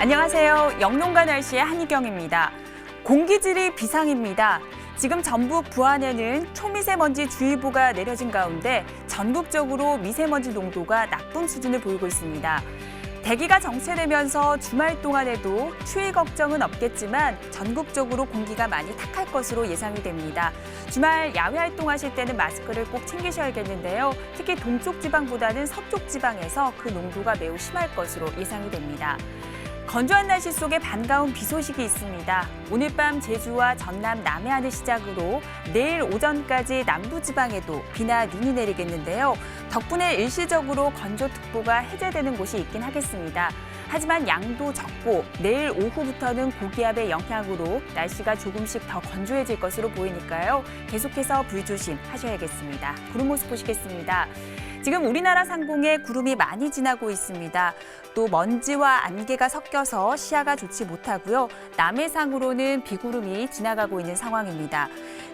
안녕하세요. 영농가 날씨의 한희경입니다. 공기질이 비상입니다. 지금 전북 부안에는 초미세먼지 주의보가 내려진 가운데 전국적으로 미세먼지 농도가 나쁨 수준을 보이고 있습니다. 대기가 정체되면서 주말 동안에도 추위 걱정은 없겠지만 전국적으로 공기가 많이 탁할 것으로 예상이 됩니다. 주말 야외 활동하실 때는 마스크를 꼭 챙기셔야겠는데요. 특히 동쪽 지방보다는 서쪽 지방에서 그 농도가 매우 심할 것으로 예상이 됩니다. 건조한 날씨 속에 반가운 비 소식이 있습니다. 오늘 밤 제주와 전남 남해안을 시작으로 내일 오전까지 남부지방에도 비나 눈이 내리겠는데요. 덕분에 일시적으로 건조특보가 해제되는 곳이 있긴 하겠습니다. 하지만 양도 적고 내일 오후부터는 고기압의 영향으로 날씨가 조금씩 더 건조해질 것으로 보이니까요. 계속해서 불조심 하셔야겠습니다. 구름 모습 보시겠습니다. 지금 우리나라 상공에 구름이 많이 지나고 있습니다. 또 먼지와 안개가 섞여서 시야가 좋지 못하고요. 남해상으로는 비구름이 지나가고 있는 상황입니다.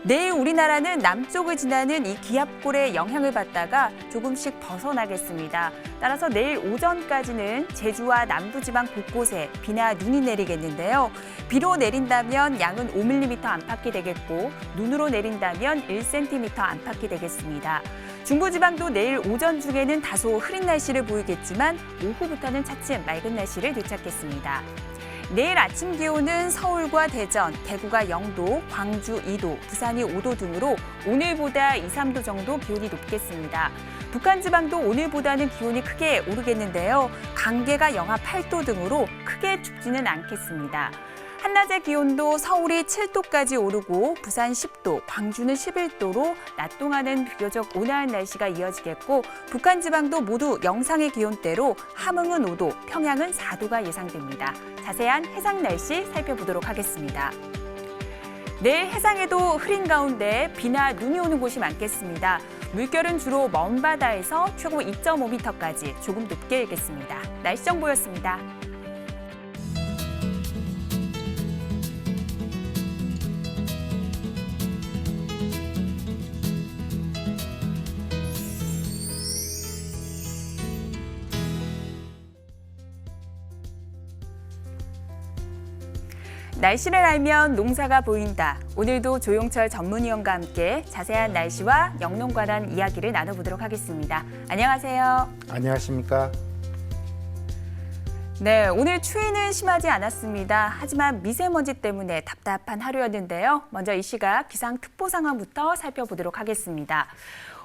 내일 우리나라는 남쪽을 지나는 이 기압골의 영향을 받다가 조금씩 벗어나겠습니다. 따라서 내일 오전까지는 제주와 남부지방 곳곳에 비나 눈이 내리겠는데요. 비로 내린다면 양은 5mm 안팎이 되겠고 눈으로 내린다면 1cm 안팎이 되겠습니다. 중부지방도 내일 오전 중에는 다소 흐린 날씨를 보이겠지만 오후부터는 차츰 맑은 날씨를 되찾겠습니다. 내일 아침 기온은 서울과 대전, 대구가 0도, 광주 2도, 부산이 5도 등으로 오늘보다 2, 3도 정도 기온이 높겠습니다. 북한 지방도 오늘보다는 기온이 크게 오르겠는데요. 강계가 영하 8도 등으로 크게 춥지는 않겠습니다. 한낮의 기온도 서울이 7도까지 오르고 부산 10도, 광주는 11도로 낮 동안은 비교적 온화한 날씨가 이어지겠고 북한 지방도 모두 영상의 기온대로 함흥은 5도, 평양은 4도가 예상됩니다. 자세한 해상 날씨 살펴보도록 하겠습니다. 내일 해상에도 흐린 가운데 비나 눈이 오는 곳이 많겠습니다. 물결은 주로 먼 바다에서 최고 2.5m까지 조금 높게 일겠습니다. 날씨 정보였습니다. 날씨를 알면 농사가 보인다. 오늘도 조용철 전문위원과 함께 자세한 날씨와 영농 관한 이야기를 나눠보도록 하겠습니다. 안녕하세요. 안녕하십니까? 네, 오늘 추위는 심하지 않았습니다. 하지만 미세먼지 때문에 답답한 하루였는데요. 먼저 이 시각 기상특보 상황부터 살펴보도록 하겠습니다.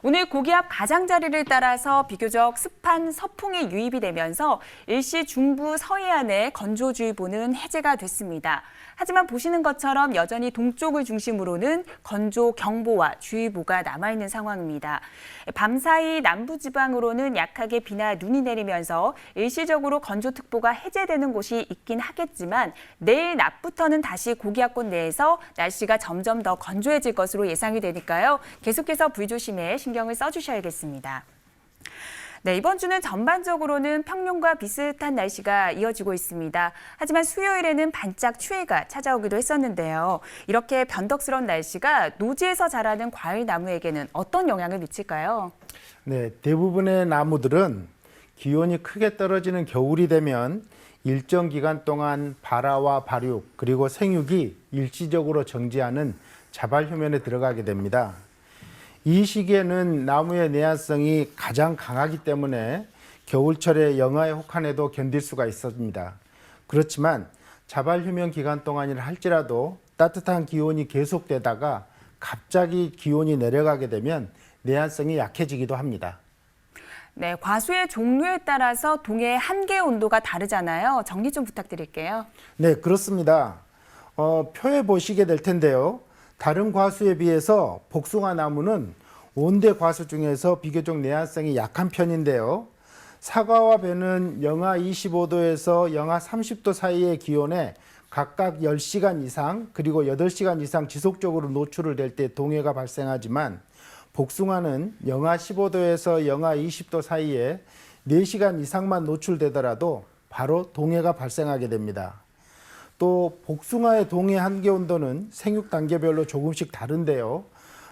오늘 고기압 가장자리를 따라서 비교적 습한 서풍이 유입이 되면서 일시 중부 서해안의 건조주의보는 해제가 됐습니다. 하지만 보시는 것처럼 여전히 동쪽을 중심으로는 건조경보와 주의보가 남아있는 상황입니다. 밤사이 남부지방으로는 약하게 비나 눈이 내리면서 일시적으로 건조특보가 해제되는 곳이 있긴 하겠지만 내일 낮부터는 다시 고기압권 내에서 날씨가 점점 더 건조해질 것으로 예상이 되니까요. 계속해서 불조심에 신경을 써주셔야겠습니다. 네, 이번 주는 전반적으로는 평년과 비슷한 날씨가 이어지고 있습니다. 하지만 수요일에는 반짝 추위가 찾아오기도 했었는데요. 이렇게 변덕스러운 날씨가 노지에서 자라는 과일 나무에게는 어떤 영향을 미칠까요? 네, 대부분의 나무들은 기온이 크게 떨어지는 겨울이 되면 일정 기간 동안 발화와 발육 그리고 생육이 일시적으로 정지하는 자발 휴면에 들어가게 됩니다. 이 시기에는 나무의 내한성이 가장 강하기 때문에 겨울철에 영하의 혹한에도 견딜 수가 있습니다. 그렇지만 자발 휴면 기간 동안이라 할지라도 따뜻한 기온이 계속되다가 갑자기 기온이 내려가게 되면 내한성이 약해지기도 합니다. 네, 과수의 종류에 따라서 동해의 한계 온도가 다르잖아요. 정리 좀 부탁드릴게요. 네, 그렇습니다. 표에 보시게 될 텐데요. 다른 과수에 비해서 복숭아 나무는 온대 과수 중에서 비교적 내한성이 약한 편인데요. 사과와 배는 영하 25도에서 영하 30도 사이의 기온에 각각 10시간 이상 그리고 8시간 이상 지속적으로 노출을 될 때 동해가 발생하지만 복숭아는 영하 15도에서 영하 20도 사이에 4시간 이상만 노출되더라도 바로 동해가 발생하게 됩니다. 또 복숭아의 동해 한계 온도는 생육 단계별로 조금씩 다른데요.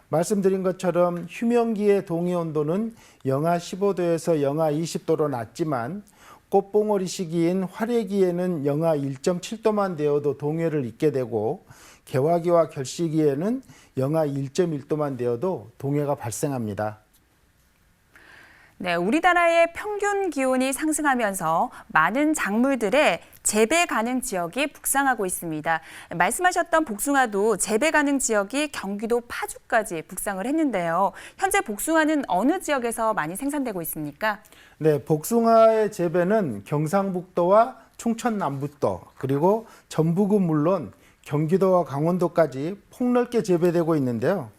말씀드린 것처럼 휴면기의 동해 온도는 영하 15도에서 영하 20도로 낮지만 꽃봉오리 시기인 활해기에는 영하 1.7도만 되어도 동해를 잇게 되고 개화기와 결시기에는 영하 1.1도만 되어도 동해가 발생합니다. 네, 우리나라의 평균 기온이 상승하면서 많은 작물들의 재배 가능 지역이 북상하고 있습니다. 말씀하셨던 복숭아도 재배 가능 지역이 경기도 파주까지 북상을 했는데요. 현재 복숭아는 어느 지역에서 많이 생산되고 있습니까? 네, 복숭아의 재배는 경상북도와 충청 남북도 그리고 전북은 물론 경기도와 강원도까지 폭넓게 재배되고 있는데요.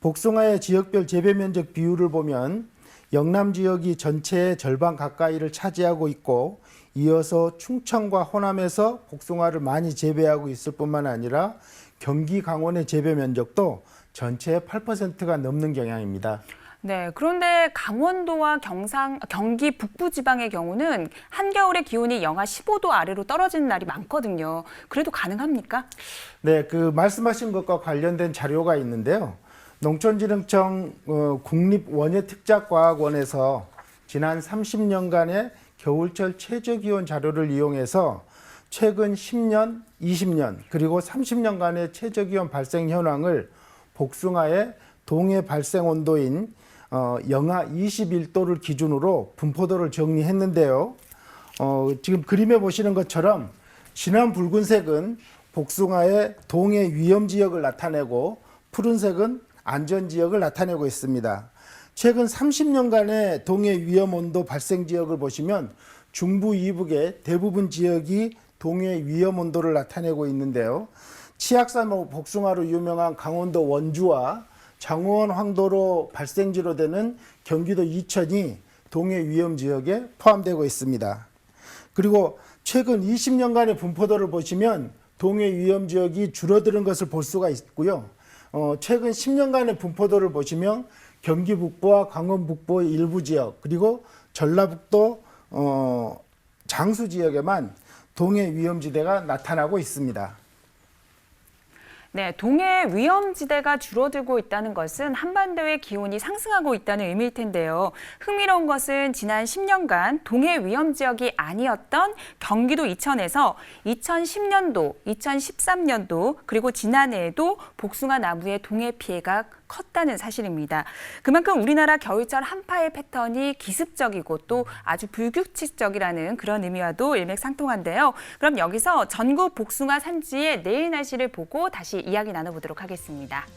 복숭아의 지역별 재배 면적 비율을 보면 영남 지역이 전체의 절반 가까이를 차지하고 있고 이어서 충청과 호남에서 복숭아를 많이 재배하고 있을 뿐만 아니라 경기 강원의 재배 면적도 전체의 8%가 넘는 경향입니다. 네, 그런데 강원도와 경기 북부 지방의 경우는 한겨울에 기온이 영하 15도 아래로 떨어지는 날이 많거든요. 그래도 가능합니까? 네, 그 말씀하신 것과 관련된 자료가 있는데요. 농촌진흥청 국립원예특작과학원에서 지난 30년간의 겨울철 최저기온 자료를 이용해서 최근 10년, 20년 그리고 30년간의 최저기온 발생 현황을 복숭아의 동해 발생 온도인 영하 21도를 기준으로 분포도를 정리했는데요. 지금 그림에 보시는 것처럼 진한 붉은색은 복숭아의 동해 위험 지역을 나타내고 푸른색은 안전 지역을 나타내고 있습니다. 최근 30년간의 동해 위험 온도 발생 지역을 보시면 중부 이북의 대부분 지역이 동해 위험 온도를 나타내고 있는데요. 치악산 복숭아로 유명한 강원도 원주와 장호원 황도로 발생지로 되는 경기도 이천이 동해 위험 지역에 포함되고 있습니다. 그리고 최근 20년간의 분포도를 보시면 동해 위험 지역이 줄어드는 것을 볼 수가 있고요. 최근 10년간의 분포도를 보시면 경기 북부와 강원 북부의 일부 지역 그리고 전라북도 장수 지역에만 동해 위험지대가 나타나고 있습니다. 네, 동해 위험지대가 줄어들고 있다는 것은 한반도의 기온이 상승하고 있다는 의미일 텐데요. 흥미로운 것은 지난 10년간 동해 위험지역이 아니었던 경기도 이천에서 2010년도, 2013년도 그리고 지난해에도 복숭아 나무의 동해 피해가 컸다는 사실입니다. 그만큼 우리나라 겨울철 한파의 패턴이 기습적이고 또 아주 불규칙적이라는 그런 의미와도 일맥상통한데요. 그럼 여기서 전국 복숭아 산지의 내일 날씨를 보고 다시 이야기 나눠보도록 하겠습니다.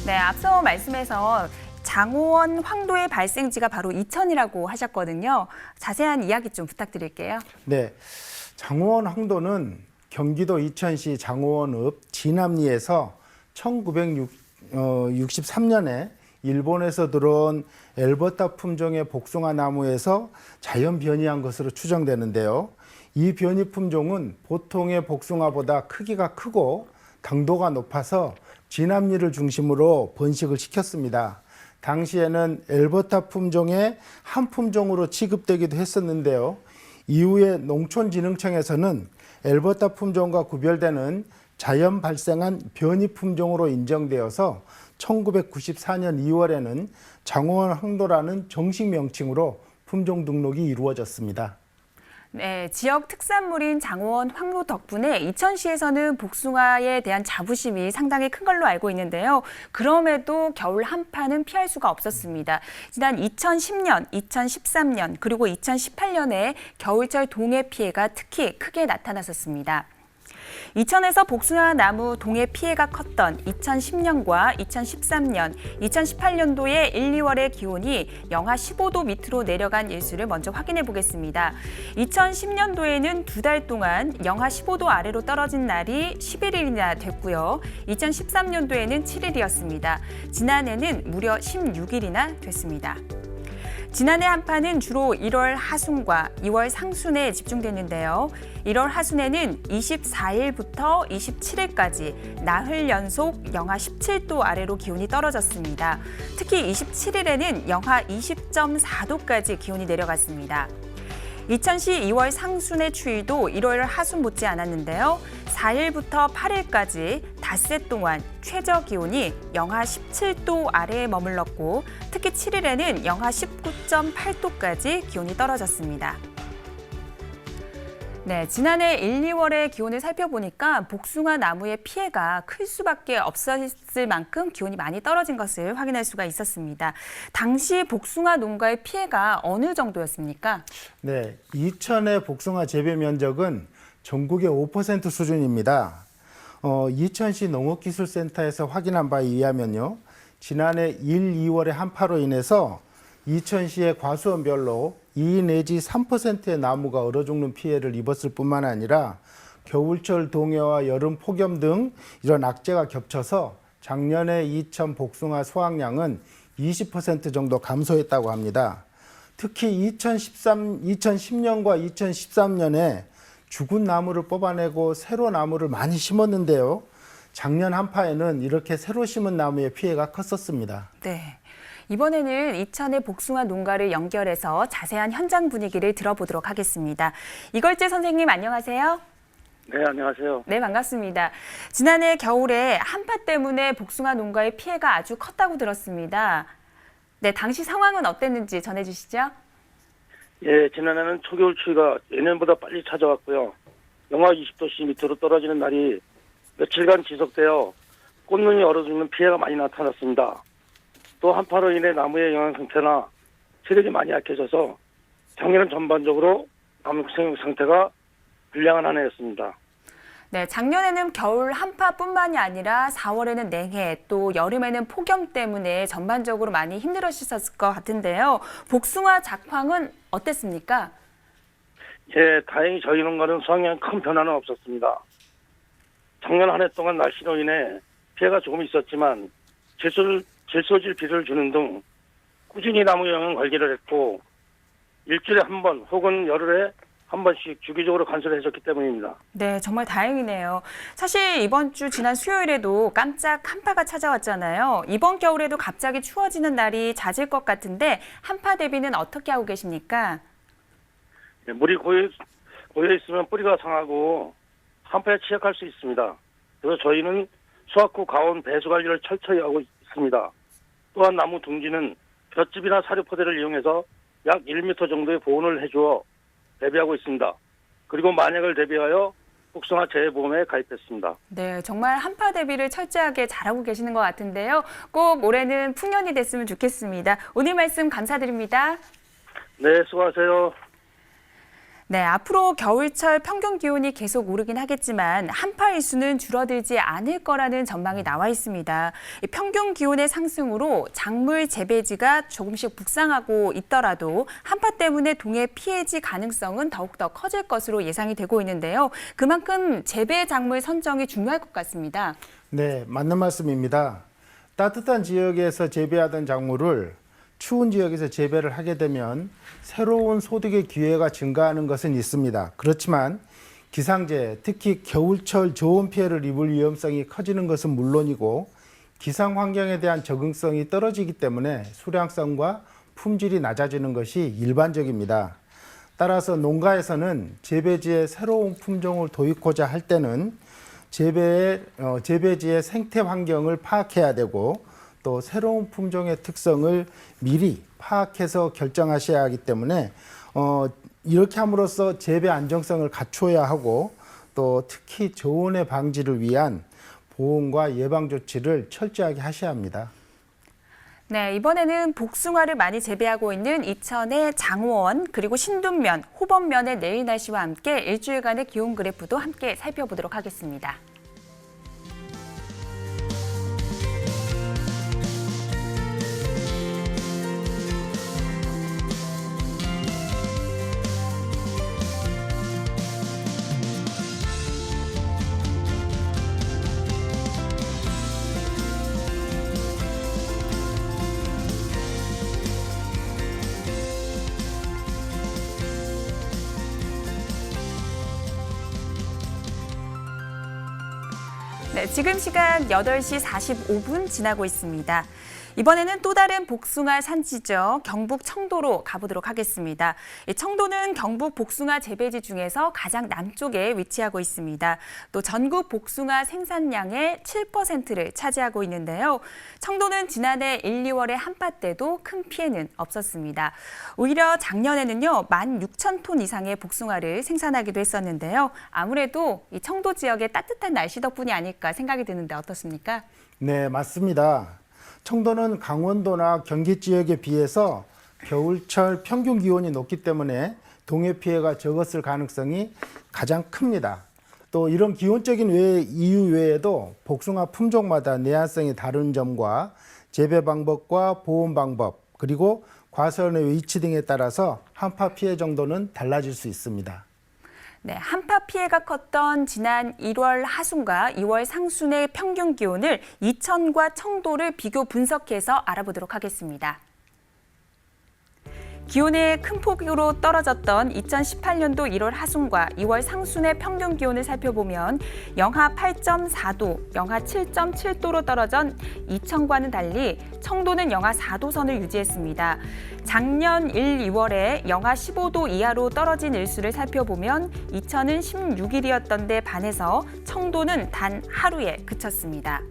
네, 앞서 말씀에서 장호원 황도의 발생지가 바로 이천이라고 하셨거든요. 자세한 이야기 좀 부탁드릴게요. 네, 장호원 황도는 경기도 이천시 장호원읍 진암리에서 1963년에 일본에서 들어온 엘버타 품종의 복숭아 나무에서 자연 변이한 것으로 추정되는데요. 이 변이 품종은 보통의 복숭아보다 크기가 크고 당도가 높아서 진암리를 중심으로 번식을 시켰습니다. 당시에는 엘버타 품종의 한 품종으로 취급되기도 했었는데요. 이후에 농촌진흥청에서는 엘버타 품종과 구별되는 자연 발생한 변이 품종으로 인정되어서 1994년 2월에는 장호원 황도라는 정식 명칭으로 품종 등록이 이루어졌습니다. 네, 지역 특산물인 장호원 황로 덕분에 이천시에서는 복숭아에 대한 자부심이 상당히 큰 걸로 알고 있는데요. 그럼에도 겨울 한파는 피할 수가 없었습니다. 지난 2010년, 2013년, 그리고 2018년에 겨울철 동해 피해가 특히 크게 나타났었습니다. 이천에서 복숭아 나무 동해 피해가 컸던 2010년과 2013년, 2018년도의 1, 2월의 기온이 영하 15도 밑으로 내려간 일수를 먼저 확인해 보겠습니다. 2010년도에는 2달 동안 영하 15도 아래로 떨어진 날이 11일이나 됐고요. 2013년도에는 7일이었습니다. 지난해는 무려 16일이나 됐습니다. 지난해 한파는 주로 1월 하순과 2월 상순에 집중됐는데요. 1월 하순에는 24일부터 27일까지 나흘 연속 영하 17도 아래로 기온이 떨어졌습니다. 특히 27일에는 영하 20.4도까지 기온이 내려갔습니다. 이천시 2월 상순의 추위도 1월 하순 못지 않았는데요. 4일부터 8일까지 닷새 동안 최저 기온이 영하 17도 아래에 머물렀고 특히 7일에는 영하 19.8도까지 기온이 떨어졌습니다. 네, 지난해 1, 2월의 기온을 살펴보니까 복숭아 나무의 피해가 클 수밖에 없었을 만큼 기온이 많이 떨어진 것을 확인할 수가 있었습니다. 당시 복숭아 농가의 피해가 어느 정도였습니까? 네, 이천의 복숭아 재배 면적은 전국의 5% 수준입니다. 이천시 농업기술센터에서 확인한 바에 의하면요. 지난해 1, 2월의 한파로 인해서 이천시의 과수원별로 2 내지 3%의 나무가 얼어 죽는 피해를 입었을 뿐만 아니라 겨울철 동해와 여름 폭염 등 이런 악재가 겹쳐서 작년에 이천 복숭아 수확량은 20% 정도 감소했다고 합니다. 특히 2010년과 2013년에 죽은 나무를 뽑아내고 새로 나무를 많이 심었는데요. 작년 한파에는 이렇게 새로 심은 나무의 피해가 컸었습니다. 네. 이번에는 이천의 복숭아 농가를 연결해서 자세한 현장 분위기를 들어보도록 하겠습니다. 이걸재 선생님 안녕하세요. 네, 안녕하세요. 네, 반갑습니다. 지난해 겨울에 한파 때문에 복숭아 농가의 피해가 아주 컸다고 들었습니다. 네, 당시 상황은 어땠는지 전해주시죠. 예, 지난해는 초겨울 추위가 예년보다 빨리 찾아왔고요. 영하 20도씨 밑으로 떨어지는 날이 며칠간 지속되어 꽃눈이 얼어 죽는 피해가 많이 나타났습니다. 또 한파로 인해 나무의 영양 상태나 체력이 많이 약해져서 작년은 전반적으로 나무 생육 상태가 불량한 한 해였습니다. 네, 작년에는 겨울 한파뿐만이 아니라 4월에는 냉해, 또 여름에는 폭염 때문에 전반적으로 많이 힘들으셨을 것 같은데요. 복숭아 작황은 어땠습니까? 예, 다행히 저희 농가는 수확량에 큰 변화는 없었습니다. 작년 한 해 동안 날씨로 인해 피해가 조금 있었지만 질소질 비료를 주는 등 꾸준히 나무 영양 관리를 했고 일주일에 한 번 혹은 열흘에 한 번씩 주기적으로 관수를 해줬기 때문입니다. 네, 정말 다행이네요. 사실 이번 주 지난 수요일에도 깜짝 한파가 찾아왔잖아요. 이번 겨울에도 갑자기 추워지는 날이 잦을 것 같은데 한파 대비는 어떻게 하고 계십니까? 예, 물이 고여 있으면 뿌리가 상하고 한파에 취약할 수 있습니다. 그래서 저희는 수확 후 가온 배수 관리를 철저히 하고 있습니다. 또한 나무 둥지는 볏짚이나 사료포대를 이용해서 약 1m 정도의 보온을 해주어 대비하고 있습니다. 그리고 만약을 대비하여 복숭아 재해보험에 가입했습니다. 네, 정말 한파 대비를 철저하게 잘하고 계시는 것 같은데요. 꼭 올해는 풍년이 됐으면 좋겠습니다. 오늘 말씀 감사드립니다. 네, 수고하세요. 네, 앞으로 겨울철 평균 기온이 계속 오르긴 하겠지만 한파 일수는 줄어들지 않을 거라는 전망이 나와 있습니다. 이 평균 기온의 상승으로 작물 재배지가 조금씩 북상하고 있더라도 한파 때문에 동해 피해지 가능성은 더욱더 커질 것으로 예상이 되고 있는데요. 그만큼 재배 작물 선정이 중요할 것 같습니다. 네, 맞는 말씀입니다. 따뜻한 지역에서 재배하던 작물을 추운 지역에서 재배를 하게 되면 새로운 소득의 기회가 증가하는 것은 있습니다. 그렇지만 기상재해, 특히 겨울철 저온 피해를 입을 위험성이 커지는 것은 물론이고 기상 환경에 대한 적응성이 떨어지기 때문에 수량성과 품질이 낮아지는 것이 일반적입니다. 따라서 농가에서는 재배지에 새로운 품종을 도입하고자 할 때는 재배지의 생태 환경을 파악해야 되고 또 새로운 품종의 특성을 미리 파악해서 결정하셔야 하기 때문에 이렇게 함으로써 재배 안정성을 갖춰야 하고 또 특히 저온의 방지를 위한 보온과 예방 조치를 철저하게 하셔야 합니다. 네, 이번에는 복숭아를 많이 재배하고 있는 이천의 장원 그리고 신둔면, 호범면의 내일 날씨와 함께 일주일간의 기온 그래프도 함께 살펴보도록 하겠습니다. 네, 지금 시간 8시 45분 지나고 있습니다. 이번에는 또 다른 복숭아 산지죠. 경북 청도로 가보도록 하겠습니다. 청도는 경북 복숭아 재배지 중에서 가장 남쪽에 위치하고 있습니다. 또 전국 복숭아 생산량의 7%를 차지하고 있는데요. 청도는 지난해 1, 2월의 한파 때도 큰 피해는 없었습니다. 오히려 작년에는요, 16,000톤 이상의 복숭아를 생산하기도 했었는데요. 아무래도 이 청도 지역의 따뜻한 날씨 덕분이 아닐까 생각이 드는데 어떻습니까? 네, 맞습니다. 청도는 강원도나 경기 지역에 비해서 겨울철 평균 기온이 높기 때문에 동해 피해가 적었을 가능성이 가장 큽니다. 또 이런 기온적인 이유 외에도 복숭아 품종마다 내한성이 다른 점과 재배 방법과 보온 방법, 그리고 과수원의 위치 등에 따라서 한파 피해 정도는 달라질 수 있습니다. 네, 한파 피해가 컸던 지난 1월 하순과 2월 상순의 평균 기온을 이천과 청도를 비교 분석해서 알아보도록 하겠습니다. 기온이 큰 폭으로 떨어졌던 2018년도 1월 하순과 2월 상순의 평균 기온을 살펴보면 영하 8.4도, 영하 7.7도로 떨어진 이천과는 달리 청도는 영하 4도 선을 유지했습니다. 작년 1, 2월에 영하 15도 이하로 떨어진 일수를 살펴보면 이천은 16일이었던 데 반해서 청도는 단 하루에 그쳤습니다.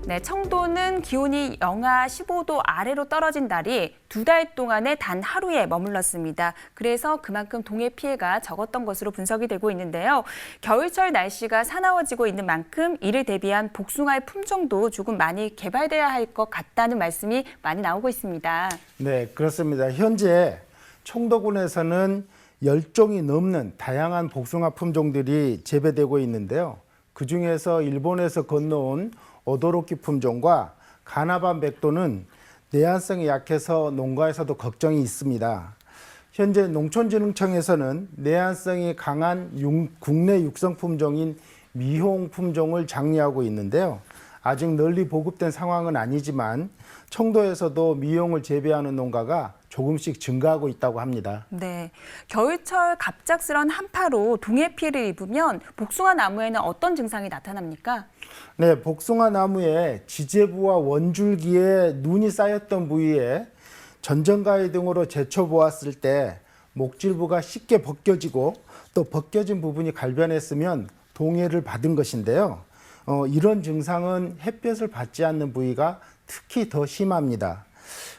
네, 청도는 기온이 영하 15도 아래로 떨어진 달이 2달 동안에 단 하루에 머물렀습니다. 그래서 그만큼 동해 피해가 적었던 것으로 분석이 되고 있는데요. 겨울철 날씨가 사나워지고 있는 만큼 이를 대비한 복숭아의 품종도 조금 많이 개발돼야 할 것 같다는 말씀이 많이 나오고 있습니다. 네, 그렇습니다. 현재 청도군에서는 10종이 넘는 다양한 복숭아 품종들이 재배되고 있는데요. 그중에서 일본에서 건너온 오도로키 품종과 가나반 백도는 내한성이 약해서 농가에서도 걱정이 있습니다. 현재 농촌진흥청에서는 내한성이 강한 국내 육성 품종인 미홍 품종을 장려하고 있는데요. 아직 널리 보급된 상황은 아니지만 청도에서도 미홍을 재배하는 농가가 조금씩 증가하고 있다고 합니다. 네, 겨울철 갑작스런 한파로 동해 피해를 입으면 복숭아 나무에는 어떤 증상이 나타납니까? 네, 복숭아 나무의 지재부와 원줄기에 눈이 쌓였던 부위에 전정가위 등으로 제쳐보았을 때 목질부가 쉽게 벗겨지고 또 벗겨진 부분이 갈변했으면 동해를 받은 것인데요. 이런 증상은 햇볕을 받지 않는 부위가 특히 더 심합니다.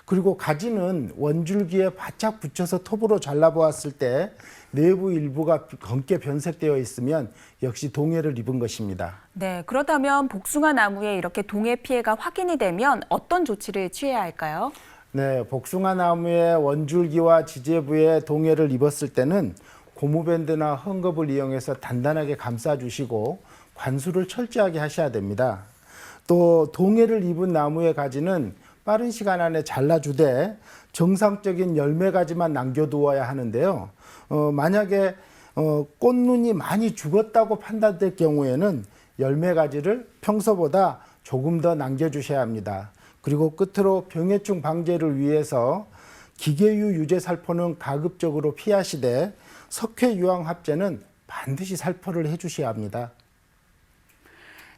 그리고 가지는 원줄기에 바짝 붙여서 톱으로 잘라보았을 때 내부 일부가 검게 변색되어 있으면 역시 동해를 입은 것입니다. 네, 그렇다면 복숭아 나무에 이렇게 동해 피해가 확인이 되면 어떤 조치를 취해야 할까요? 네, 복숭아 나무의 원줄기와 지재부에 동해를 입었을 때는 고무밴드나 헝겊을 이용해서 단단하게 감싸주시고 관수를 철저하게 하셔야 됩니다. 또 동해를 입은 나무의 가지는 빠른 시간 안에 잘라주되 정상적인 열매 가지만 남겨두어야 하는데요. 만약에 꽃눈이 많이 죽었다고 판단될 경우에는 열매 가지를 평소보다 조금 더 남겨주셔야 합니다. 그리고 끝으로 병해충 방제를 위해서 기계유 유제 살포는 가급적으로 피하시되 석회유황 합제는 반드시 살포를 해주셔야 합니다.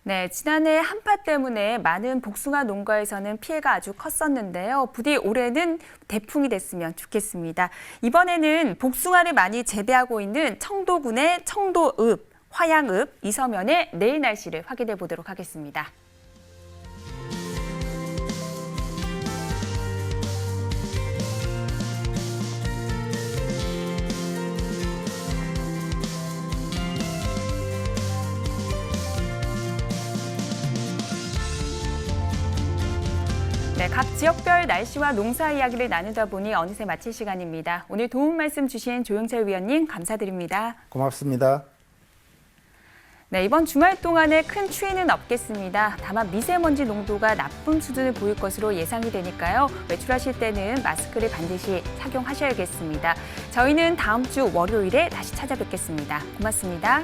네, 지난해 한파 때문에 많은 복숭아 농가에서는 피해가 아주 컸었는데요. 부디 올해는 대풍이 됐으면 좋겠습니다. 이번에는 복숭아를 많이 재배하고 있는 청도군의 청도읍, 화양읍, 이서면의 내일 날씨를 확인해 보도록 하겠습니다. 네, 각 지역별 날씨와 농사 이야기를 나누다 보니 어느새 마칠 시간입니다. 오늘 도움 말씀 주신 조영철 위원님 감사드립니다. 고맙습니다. 네, 이번 주말 동안에 큰 추위는 없겠습니다. 다만 미세먼지 농도가 나쁜 수준을 보일 것으로 예상이 되니까요. 외출하실 때는 마스크를 반드시 착용하셔야겠습니다. 저희는 다음 주 월요일에 다시 찾아뵙겠습니다. 고맙습니다.